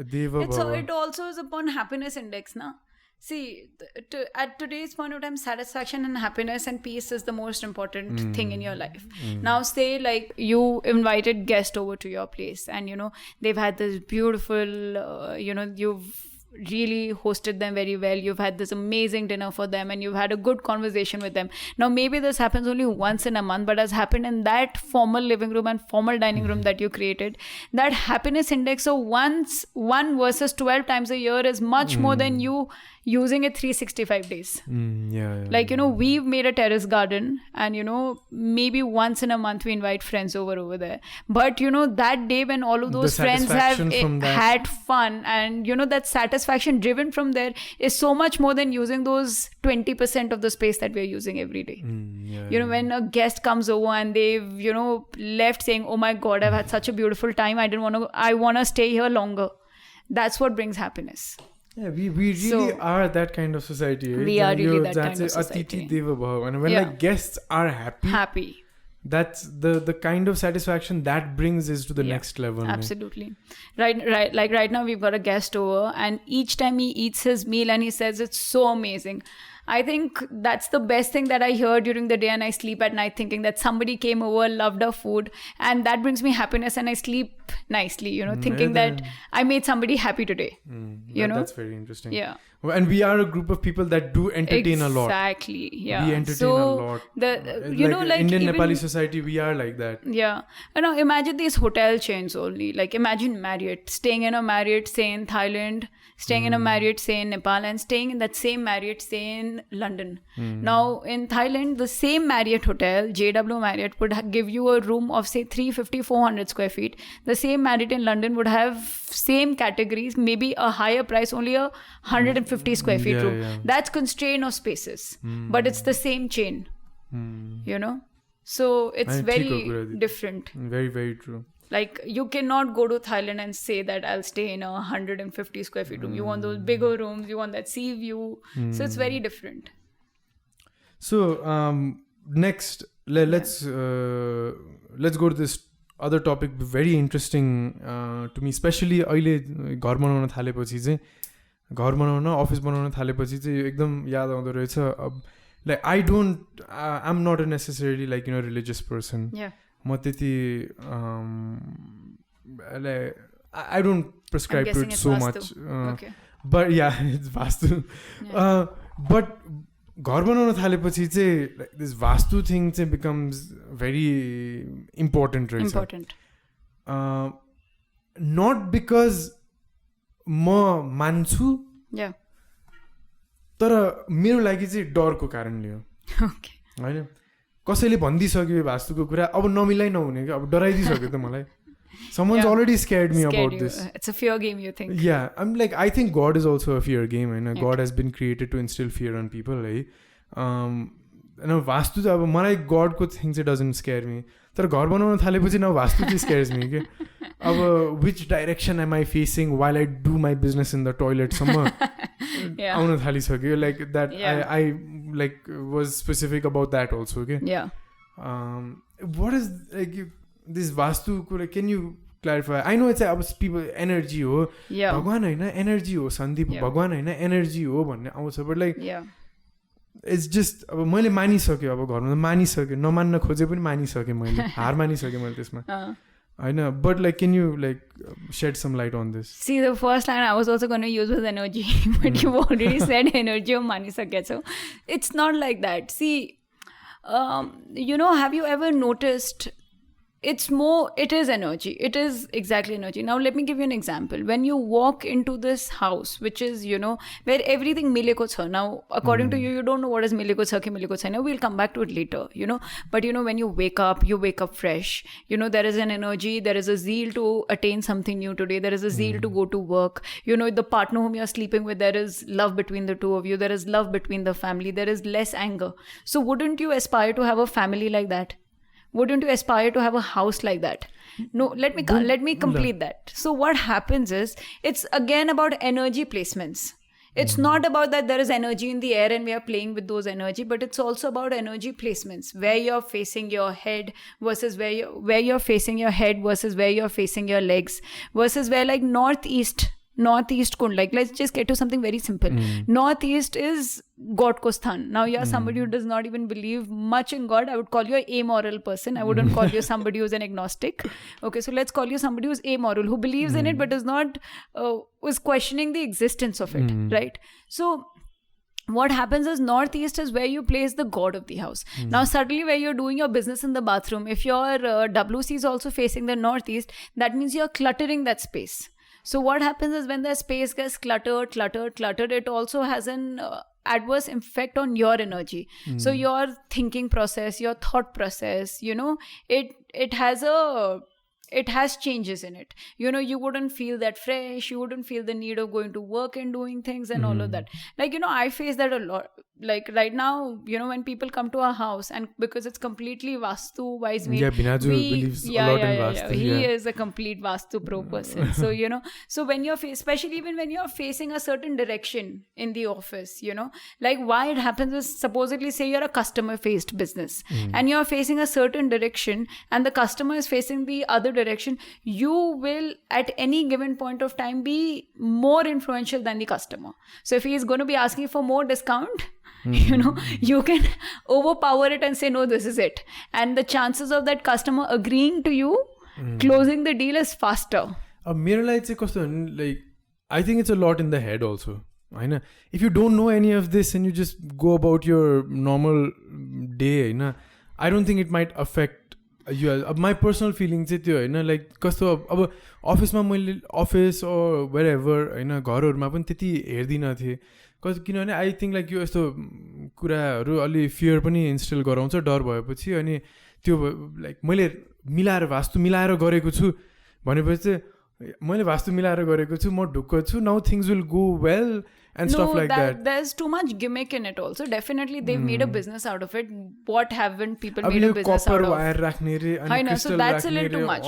It also is upon happiness index, na? See, at today's point of time, satisfaction and happiness and peace is the most important thing in your life. Now, say like you invited guests over to your place and they've had this beautiful, you've really hosted them very well, you've had this amazing dinner for them and you've had a good conversation with them. Now maybe this happens only once in a month, but has happened in that formal living room and formal dining room that you created. That happiness index of 1 versus 12 times a year is much more than you using it 365 days. Like we've made a terrace garden and maybe once in a month we invite friends over there, but that day when all of those friends have had fun and that satisfaction driven from there is so much more than using those 20% of the space that we're using every day. When a guest comes over and they've left saying, oh my god, I've had such a beautiful time, I want to stay here longer. That's what brings happiness. Yeah, we really are that kind of society. Right? We are really that kind of society. And when like guests are happy, that's the kind of satisfaction that brings is to the next level. Absolutely. Right. Like right now we've got a guest over and each time he eats his meal and he says it's so amazing. I think that's the best thing that I hear during the day, and I sleep at night thinking that somebody came over, loved our food, and that brings me happiness and I sleep nicely, thinking that I made somebody happy today. That's very interesting. Yeah. And we are a group of people that do entertain a lot. Exactly. Yeah. We entertain a lot. Like Indian Nepali society, we are like that. Yeah. Imagine these hotel chains only. Like imagine Marriott, staying in a Marriott, say in Thailand, staying in a Marriott, say in Nepal, and staying in that same Marriott, say in London. Now in Thailand, the same Marriott hotel, JW Marriott, would give you a room of say 350-400 square feet. The same Marriott in London would have same categories, maybe a higher price, only a 150 square feet room. Yeah. That's constraint of spaces, but it's the same chain, so it's very different. Very, very true. Like you cannot go to Thailand and say that I'll stay in a 150 square feet room. You want those bigger rooms, you want that sea view. So it's very different. So next, let's go to this other topic. Very interesting to me, especially अहिले घर बनाउन थालेपछि चाहिँ, घर बनाउन office बनाउन थालेपछि चाहिँ एकदम याद आउँदो रहेछ. Like I'm not a necessarily like religious person. म त्यति I don't prescribe to it so much. But yeah, it's vastu. But घर बनाउन थालेपछि चाहिँ this vastu thing चाहिँ becomes very important रहेछ. Not because म मान्छु, तर मेरो लागि चाहिँ डरको कारणले हो. हैन, कसैले भनिदिसक्यो वास्तुको कुरा, अब नमिलाई नहुने कि, अब डराइदिसक्यो त मलाई. Someone's already scared me about this. It's a fear game, you think? Yeah, I'm like, I think God is also a fear game, and God has been created to instill fear on people. Vastu, मलाई God को things it doesn't scare me. तर घर बनाउन थालेपछि न वास्तु चाहिँ scares me के अब which direction am I facing while I do my business in the toilet सम्म आउन थालिसक्यो like that. I like was specific about that also के what is like this vastu like, can you clarify? I know it's about people energy ho bhagwan haina energy ho Sandeep bhagwan haina energy ho भन्ने आउँछ but like it's just अब मैले मानिसक्यो अब घरमा मानिसक्यो नमान्न खोजे पनि मानिसकेँ मैले हार मानिसकेँ मैले त्यसमा हैन but like can you like shed some light on this? See, the first line I was also going to use was energy but you've already said energy of manisakya, so it's not like that. See, you know, have you ever noticed it is energy. It is exactly energy. Now, let me give you an example. When you walk into this house, which is, you know, where everything mileko cha. Now, according to you, you don't know what is mileko cha, mileko cha. Now, we'll come back to it later, you know. But, you know, when you wake up fresh. You know, there is an energy, there is a zeal to attain something new today. There is a zeal to go to work. You know, the partner whom you're sleeping with, there is love between the two of you. There is love between the family. There is less anger. So, wouldn't you aspire to have a family like that? Wouldn't you aspire to have a house like that? No, let me complete that. So what happens is, it's again about energy placements. It's not about that there is energy in the air and we are playing with those energy, but it's also about energy placements, where you're facing your head versus where you're facing your head versus where you're facing your legs, versus where like northeast kund, like let's just get to something very simple. Northeast is God ko sthan. Now you're somebody who does not even believe much in God. I would call you an amoral person. I wouldn't call you somebody who's an agnostic. Okay, so let's call you somebody who's amoral, who believes in it but does not was questioning the existence of it, right? So what happens is, northeast is where you place the god of the house. Now suddenly where you're doing your business in the bathroom, if your WC is also facing the northeast, that means you're cluttering that space. So what happens is, when the space gets cluttered, it also has an adverse effect on your energy. So your thinking process, your thought process, you know, it has changes in it. You know, you wouldn't feel that fresh, you wouldn't feel the need of going to work and doing things and all of that. Like, you know, I face that a lot. Like right now, you know, when people come to our house, and because it's completely Vastu wise made. Yeah, Binaju believes a lot in Vastu. He is a complete Vastu pro person. So, you know, so when you're especially even when you're facing a certain direction in the office, you know, like why it happens is, supposedly say you're a customer faced business and you're facing a certain direction and the customer is facing the other direction, you will at any given point of time be more influential than the customer. So if he is going to be asking for more discount, you know, you can overpower it and say, no, this is it. And the chances of that customer agreeing to you, closing the deal is faster. Like, I think it's a lot in the head also. If you don't know any of this and you just go about your normal day, I don't think it might affect you. My personal feelings is like, office or wherever, किनभने I think like यो यस्तो कुराहरू अलि fear पनि instil गराउँछ डर भएपछि अनि त्यो लाइक मैले वास्तु मिलाएर गरेको छु भनेपछि चाहिँ मैले वास्तु मिलाएर गरेको छु म ढुक्क छु now things will go well and stuff like that. There's too much gimmick in it also. Definitely they've made a business out of it. What haven't people made a business out of? I know, so that's a little too much.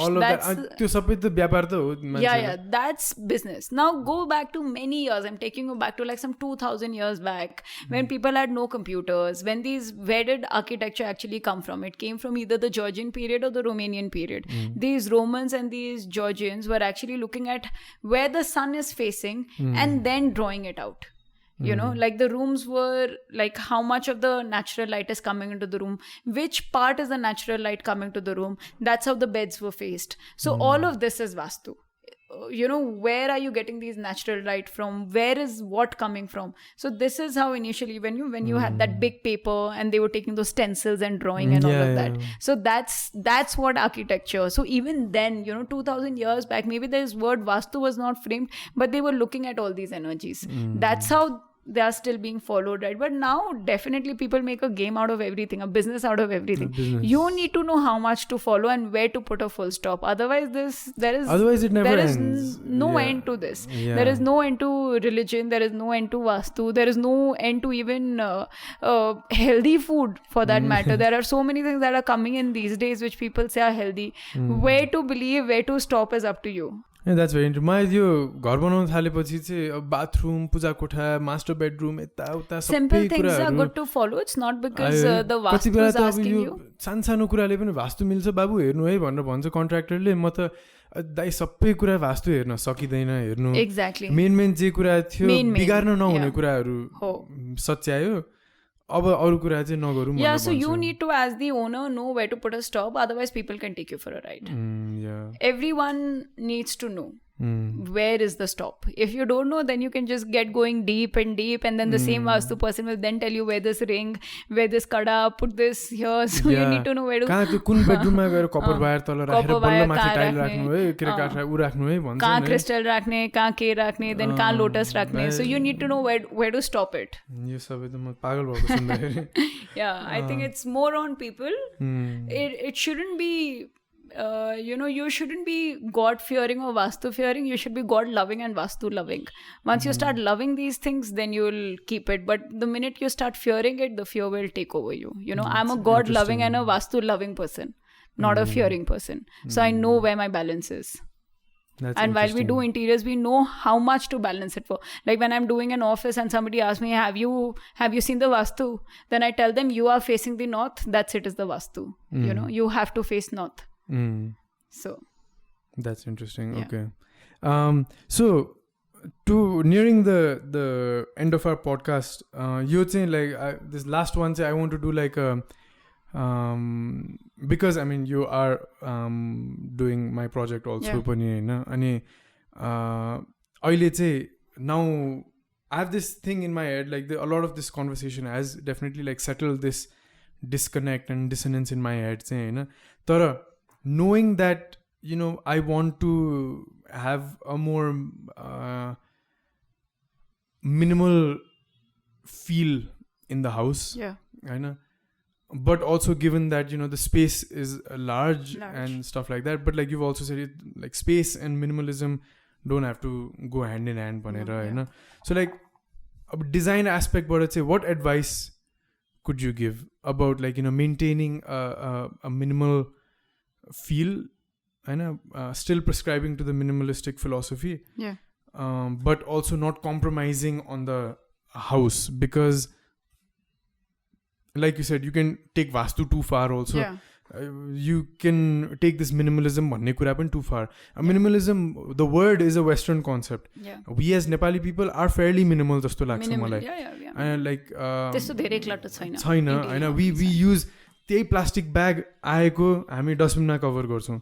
Yeah, that's business. Now go back to many years. I'm taking you back to like some 2000 years back when people had no computers, when these Veded architecture actually come from. It came from either the Georgian period or the Romanian period. These Romans and these Georgians were actually looking at where the sun is facing and then drawing it out. You know, like the rooms were like how much of the natural light is coming into the room, which part is the natural light coming to the room. That's how the beds were faced. So all of this is Vastu. You know, where are you getting these natural light from? Where is what coming from? So this is how initially when you had that big paper and they were taking those stencils and drawing and all of that. So that's what architecture. So even then, you know, 2000 years back, maybe this word Vastu was not framed, but they were looking at all these energies. That's how they are still being followed, right? But now definitely people make a game out of everything, a business out of everything. You need to know how much to follow and where to put a full stop. Otherwise it never ends. No end to this. There is no end to religion. There is no end to vastu. There is no end to even healthy food, for that matter. There are so many things that are coming in these days which people say are healthy. Where to believe, where to stop is up to you. Yeah, that's very interesting. मलाई यो घर बनाउन थालेपछि चाहिँ bathroom, पूजा कोठा, master bedroom, यताउता सबै simple things are good to follow. It's not because the vastu is asking you. सानो कुराले पनि वास्तु मिल्छ बाबु हेर्नु है भनेर भन्छ कन्ट्र्याक्टरले. म त दाइ सबै कुरा वास्तु हेर्न सकिँदैन हेर्नु. Exactly. मेन जे कुरा थियो बिगार्न नहुने कुराहरू सच्यायो. अब अरू कुरा चाहिँ नगरौँ. Yeah, so you need to, as the owner, know where to put a stop. Otherwise, people can take you for a ride. Everyone needs to know where is the stop. If you don't know, then you can just get going deep, and then the same vastu person will then tell you where this ring, where this kada, put this here. So you need to know where to. कहाँ कुन बेडरुममा गएर Kapoor wire तल राखेर बल्ल माथि tile राख्नु है, के काठ उ राख्नु है भन्छ. कहाँ क्रिस्टल राख्ने, कहाँ के राख्ने, then कहाँ लोटस राख्ने. So you need to know where to stop it. यो सबै त म पागल भएको सुन्दाखेरि. Yeah, I think it's more on people. It shouldn't be. You shouldn't be God fearing or Vastu fearing. You should be God loving and Vastu loving. Once you start loving these things, then you'll keep it. But the minute you start fearing it, the fear will take over you. I'm a God loving and a Vastu loving person, not a fearing person. So I know where my balance is. And while we do interiors, we know how much to balance it for. Like when I'm doing an office and somebody asks me, have you seen the Vastu? Then I tell them, you are facing the north. That's it, is the Vastu. You have to face north. So that's interesting. Okay. So to nearing the end of our podcast, you're saying like this last one, say I want to do like a because I mean you are doing my project also pani हैन अनि अहिले चाहिँ now I have this thing in my head, like a lot of this conversation has definitely like settled this disconnect and dissonance in my head चाहिँ हैन तर knowing that I want to have a more minimal feel in the house, but also given that the space is large and stuff like that, but like you've also said it, like space and minimalism don't have to go hand in hand bhanera so like a design aspect, but I'd say what advice could you give about like maintaining a minimal feel still prescribing to the minimalistic philosophy, but also not compromising on the house, because like you said, you can take vastu too far also. You can take this minimalism bhanne kura pani too far. Minimalism, the word is a Western concept. We as Nepali people are fairly minimal jasto लाग्छ मलाई. And like त्यस्तो धेरै clutter छैन. हैन we use त्यही plastic bag आएको हामी डस्टबिनमा cover गर्छौँ.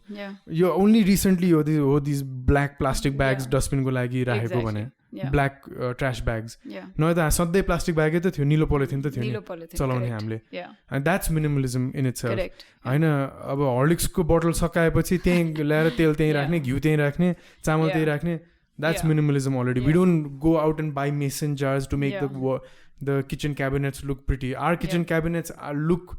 यो ओन्ली रिसेन्टली हो दिस ब्ल्याक प्लास्टिक ब्याग्स डस्टबिनको लागि राखेको भने ब्ल्याक ट्रास ब्याग्स नभए त सधैँ प्लास्टिक ब्यागै त थियो, निलो पोलिथिन त थियो चलाउने हामीले. And that's minimalism in itself हैन. अब हर्लिक्सको बोतल सकाएपछि त्यहीँ ल्याएर तेल त्यहीँ राख्ने, घिउ त्यहीँ राख्ने, चामल त्यहीँ राख्ने. That's minimalism already. We don't go out and buy mason jars to make the kitchen cabinets look pretty. Our kitchen cabinets look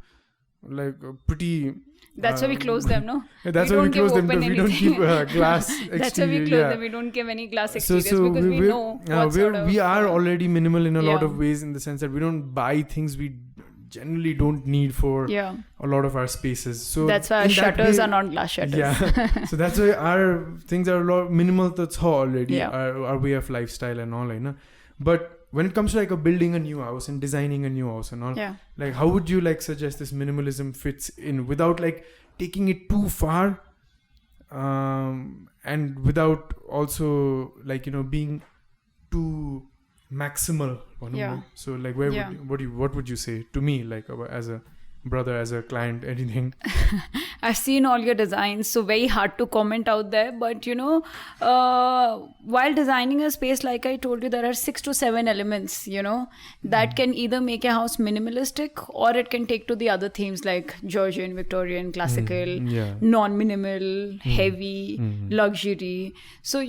like pretty. That's why we close them, no? That's why we close them. We don't keep glass exterior. That's why we close them. We don't give any glass exteriors because we know what we are already minimal in a lot of ways, in the sense that we don't buy things we generally don't need for a lot of our spaces. So that's why our shutters are not glass shutters. So that's why our things are a lot minimal already. Our way of lifestyle and all, but when it comes to like a building a new house and designing a new house and all, like how would you like suggest this minimalism fits in without like taking it too far, and without also like being too maximal? So like what would you say to me, like as a brother, as a client, anything? I've seen all your designs, so very hard to comment out there, but while designing a space, like I told you, there are 6 to 7 elements that can either make a house minimalistic, or it can take to the other themes like Georgian, Victorian, classical, non-minimal, heavy, luxury. So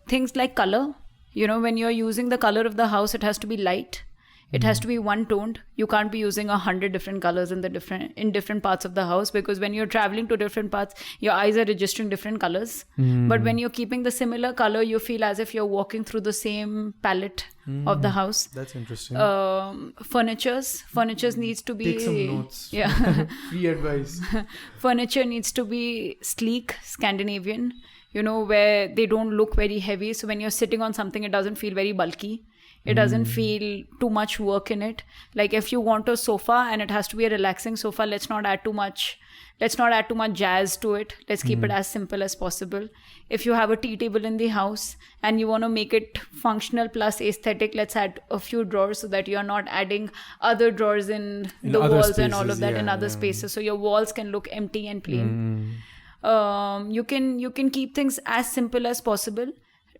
things like color, You know, when you're using the color of the house, it has to be light. It has to be one-toned. You can't be using 100 different colors in different parts of the house, because when you're traveling to different parts, your eyes are registering different colors. But when you're keeping the similar color, you feel as if you're walking through the same palette of the house. That's interesting. Furnitures needs to be... Take some notes. Yeah. Free advice. Furniture needs to be sleek, Scandinavian, you know, where they don't look very heavy. So when you're sitting on something, it doesn't feel very bulky. It doesn't feel too much work in it. Like if you want a sofa and it has to be a relaxing sofa, let's not add too much jazz to it. Let's keep it as simple as possible. If you have a tea table in the house and you want to make it functional plus aesthetic, let's add a few drawers so that you're not adding other drawers in the walls spaces, and all of that in other spaces. So your walls can look empty and plain. You can keep things as simple as possible.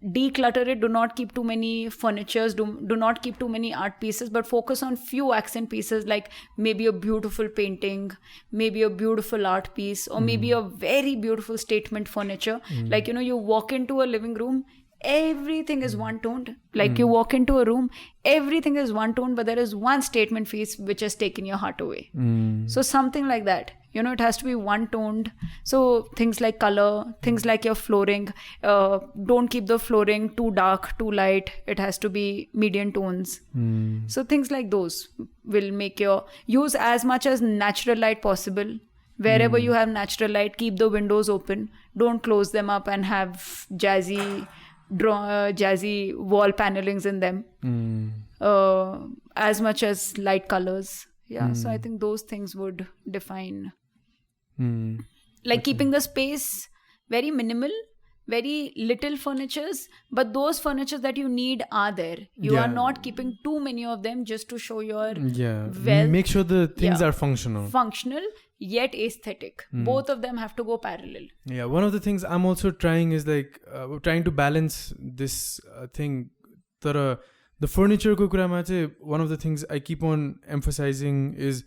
Declutter it. Do not keep too many furnitures. Do not keep too many art pieces, but focus on few accent pieces, like maybe a beautiful painting, maybe a beautiful art piece, or maybe a very beautiful statement furniture. Like, you know, you walk into a living room, everything is one-toned. Like you walk into a room, everything is one-toned, but there is one statement piece which has taken your heart away. So something like that. You know, it has to be one-toned. So things like color, things like your flooring. Don't keep the flooring too dark, too light. It has to be medium tones. So things like those will make use as much as natural light possible. Wherever you have natural light, keep the windows open. Don't close them up and have jazzy wall panelings in them. As much as light colors. Yeah, so I think those things would define. Like keeping the space very minimal, very little furnitures, but those furnitures that you need are there. You are not keeping too many of them just to show your wealth. Make sure the things are functional. Functional, yet aesthetic. Both of them have to go parallel. Yeah, one of the things I'm also trying is like trying to balance this thing. The furniture ko kurama chahi, one of the things I keep on emphasizing is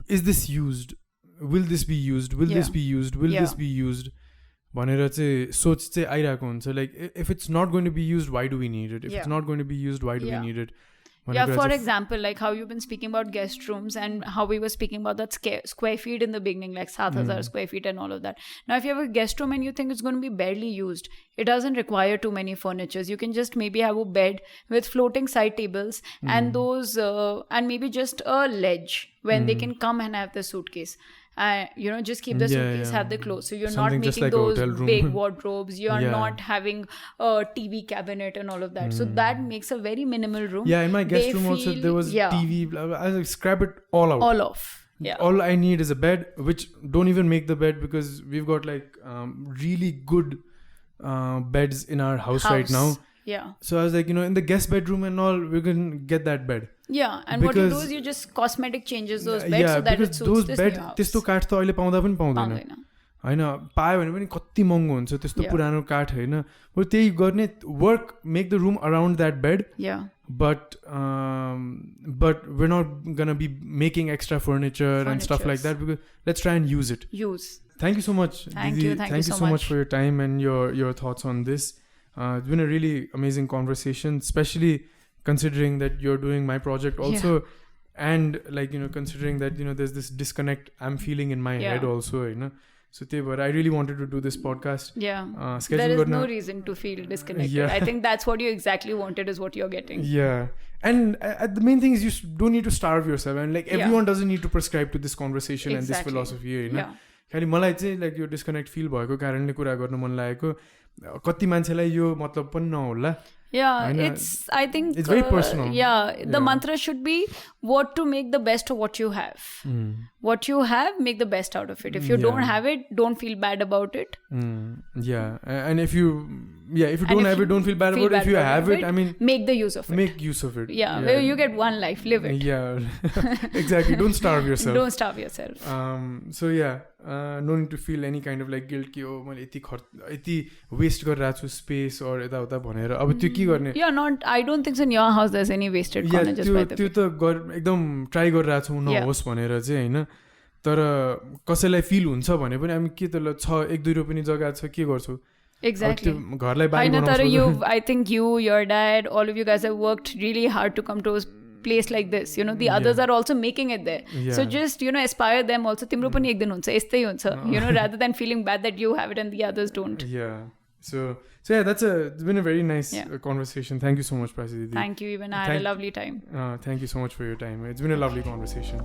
this used? Will this be used? Will this be used? Will this be used? भनेर चाहिँ सोच चाहिँ आइरहेको हुन्छ. Like if it's not going to be used, why do we need it? If it's not going to be used, why do we need it? Yeah, for example, like how you've been speaking about guest rooms and how we were speaking about that square feet in the beginning, like 7,000 square feet and all of that. Now, if you have a guest room and you think it's going to be barely used, it doesn't require too many furnitures. You can just maybe have a bed with floating side tables and those, and maybe just a ledge when they can come and have the suitcase. You know, just keep the suitcase, have the clothes. So you're something not making like those big wardrobes. You're not having a TV cabinet and all of that. So that makes a very minimal room. Yeah, in my guest room also there was TV. Blah, blah. I like scrap it all out. All off. Yeah. All I need is a bed, which don't even make the bed because we've got like really good beds in our house right now. Yeah. So I was like, you know, in the guest bedroom and all, we can get that bed. Yeah, and what you do is you just cosmetic changes those beds so that it suits this new house. त्यस्तो काठ त अहिले पाउँदा पनि पाउँदैन हैन. पायो भने पनि कति महँगो हुन्छ त्यस्तो पुरानो काठ हैन. हो त्यही गर्ने work, make the room around that bed. Yeah. But we're not gonna be making extra furniture and stuff like that because let's try and use it. Thank you so much. Thank you so much for your time and your thoughts on this. It's been a really amazing conversation, especially considering that you're doing my project also, and like, you know, considering that, you know, there's this disconnect I'm feeling in my head also, you know. So I really wanted to do this podcast. Yeah. There is no reason to feel disconnected. Yeah. I think that's what you exactly wanted is what you're getting. Yeah. And the main thing is you don't need to starve yourself, and like everyone doesn't need to prescribe to this conversation and this philosophy, you know. खाली मलाई चाहिँ like यो disconnect fill भएको कारणले कुरा गर्न मन लागेको. कति मान्छेलाई यो मतलब पनि नहोला. Yeah, I think it's very personal. The mantra should be what to make the best of what you have. What you have, make the best out of it. If you don't have it, don't feel bad about it. Yeah, and if you don't have it, don't feel bad about it. If you have it, I mean, make the use of it. Make use of it. Yeah. You get one life, live it. Yeah, exactly. Don't starve yourself. Don't starve yourself. So no need to feel any kind of like guilt कि ओ मैले यति waste गरिरहेको छु space or यताउता भनेर. अब त्यो के गर्ने? Yeah, I don't think so in your house there's any wasted corner just by the way. त्यो त एकदम ट्राई गरिरहेको छु नहोस् भनेर चाहिँ हैन. तर कसैलाई फिल हुन्छ भने पनि हामी के त ल 1-2 रुपैयाँ जग्गा छ के गर्छु? Exactly. घरलाई बारी होइन तर बनाउँछु I think your dad, all of you guys have worked really hard to come to a place like this. The others are also making it there. So just, aspire them also. तिम्रो पनि एक दिन हुन्छ, यस्तै हुन्छ, rather than feeling bad that you have it and the others don't. Yeah. So yeah, it's been a very nice conversation. Thank you so much, Prashi Didi. Thank you, even I had a lovely time. Thank you so much for your time. It's been a lovely conversation.